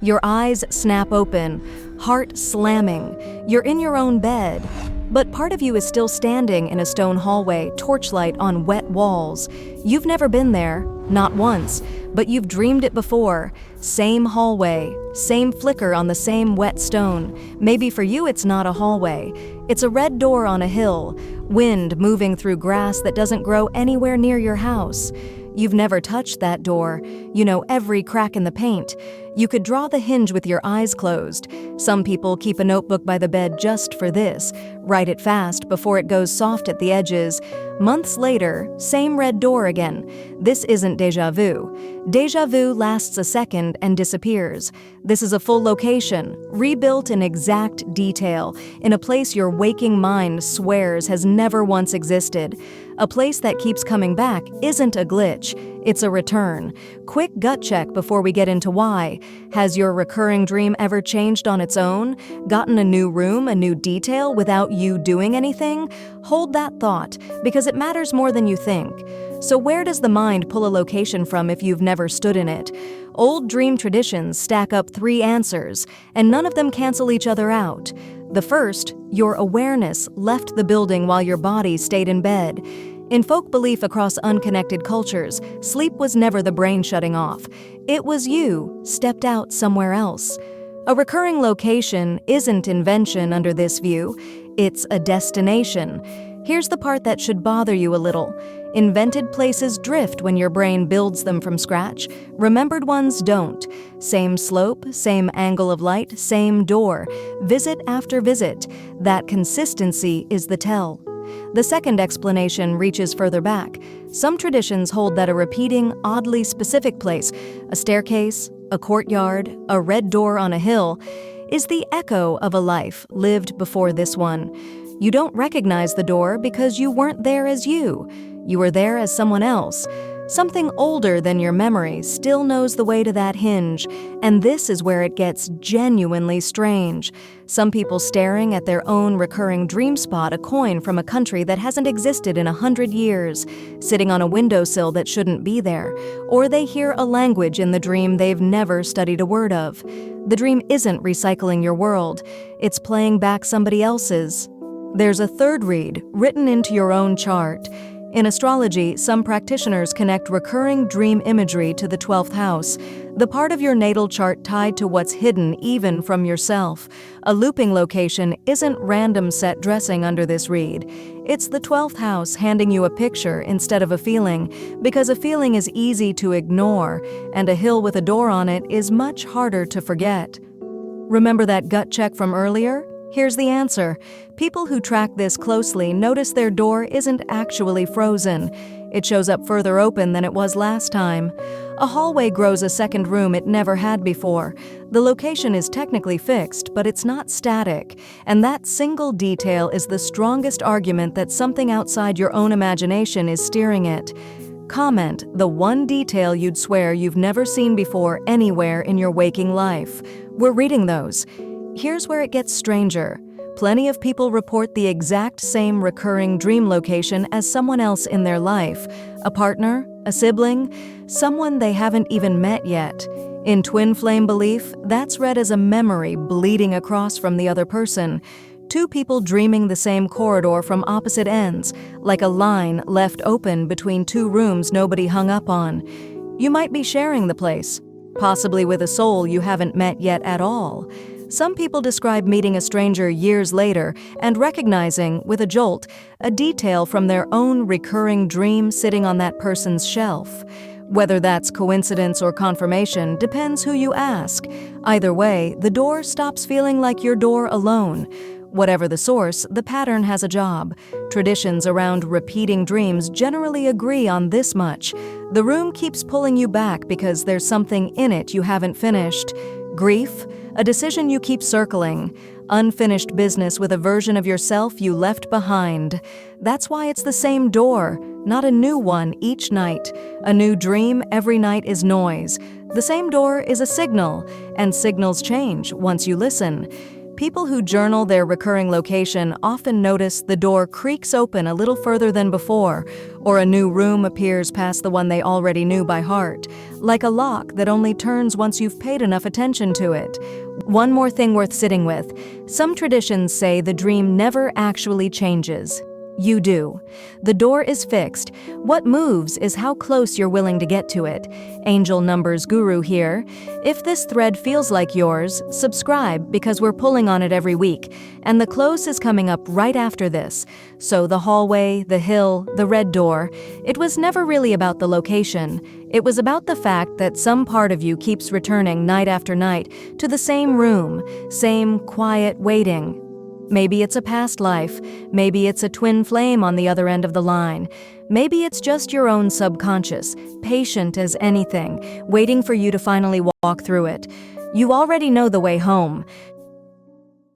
Your eyes snap open, heart slamming. You're in your own bed. But part of you is still standing in a stone hallway, torchlight on wet walls. You've never been there, not once, but you've dreamed it before. Same hallway, same flicker on the same wet stone. Maybe for you it's not a hallway. It's a red door on a hill, wind moving through grass that doesn't grow anywhere near your house. You've never touched that door. You know every crack in the paint. You could draw the hinge with your eyes closed. Some people keep a notebook by the bed just for this. Write it fast before it goes soft at the edges. Months later, same red door again. This isn't déjà vu. Déjà vu lasts a second and disappears. This is a full location, rebuilt in exact detail, in a place your waking mind swears has never once existed. A place that keeps coming back isn't a glitch, it's a return. Quick gut check before we get into why. Has your recurring dream ever changed on its own? Gotten a new room, a new detail without you doing anything? Hold that thought, because it matters more than you think. So where does the mind pull a location from if you've never stood in it? Old dream traditions stack up 3 answers, and none of them cancel each other out. The first, your awareness left the building while your body stayed in bed. In folk belief across unconnected cultures, sleep was never the brain shutting off. It was you stepped out somewhere else. A recurring location isn't invention under this view, it's a destination. Here's the part that should bother you a little. Invented places drift when your brain builds them from scratch. Remembered ones don't. Same slope, same angle of light, same door. Visit after visit. That consistency is the tell. The second explanation reaches further back. Some traditions hold that a repeating, oddly specific place, a staircase, a courtyard, a red door on a hill, is the echo of a life lived before this one. You don't recognize the door because you weren't there as you. You were there as someone else. Something older than your memory still knows the way to that hinge, and this is where it gets genuinely strange. Some people staring at their own recurring dream spot a coin from a country that hasn't existed in 100 years, sitting on a windowsill that shouldn't be there, or they hear a language in the dream they've never studied a word of. The dream isn't recycling your world, it's playing back somebody else's. There's a third read, written into your own chart. In astrology, some practitioners connect recurring dream imagery to the 12th house, the part of your natal chart tied to what's hidden even from yourself. A looping location isn't random set dressing under this read. It's the 12th house handing you a picture instead of a feeling, because a feeling is easy to ignore, and a hill with a door on it is much harder to forget. Remember that gut check from earlier? Here's the answer. People who track this closely notice their door isn't actually frozen. It shows up further open than it was last time. A hallway grows a second room it never had before. The location is technically fixed, but it's not static. And that single detail is the strongest argument that something outside your own imagination is steering it. Comment the one detail you'd swear you've never seen before anywhere in your waking life. We're reading those. Here's where it gets stranger. Plenty of people report the exact same recurring dream location as someone else in their life. A partner, a sibling, someone they haven't even met yet. In twin flame belief, that's read as a memory bleeding across from the other person. 2 people dreaming the same corridor from opposite ends, like a line left open between 2 rooms nobody hung up on. You might be sharing the place, possibly with a soul you haven't met yet at all. Some people describe meeting a stranger years later and recognizing, with a jolt, a detail from their own recurring dream sitting on that person's shelf. Whether that's coincidence or confirmation depends who you ask. Either way, the door stops feeling like your door alone. Whatever the source, the pattern has a job. Traditions around repeating dreams generally agree on this much. The room keeps pulling you back because there's something in it you haven't finished. Grief, a decision you keep circling. Unfinished business with a version of yourself you left behind. That's why it's the same door, not a new one each night. A new dream every night is noise. The same door is a signal, and signals change once you listen. People who journal their recurring location often notice the door creaks open a little further than before, or a new room appears past the one they already knew by heart, like a lock that only turns once you've paid enough attention to it. One more thing worth sitting with. Some traditions say the dream never actually changes. You do. The door is fixed. What moves is how close you're willing to get to it. Angel Numbers Guru here. If this thread feels like yours, subscribe because we're pulling on it every week. And the close is coming up right after this. So the hallway, the hill, the red door, it was never really about the location. It was about the fact that some part of you keeps returning night after night to the same room, same quiet waiting. Maybe it's a past life, maybe it's a twin flame on the other end of the line, maybe it's just your own subconscious, patient as anything, waiting for you to finally walk through it. You already know the way home.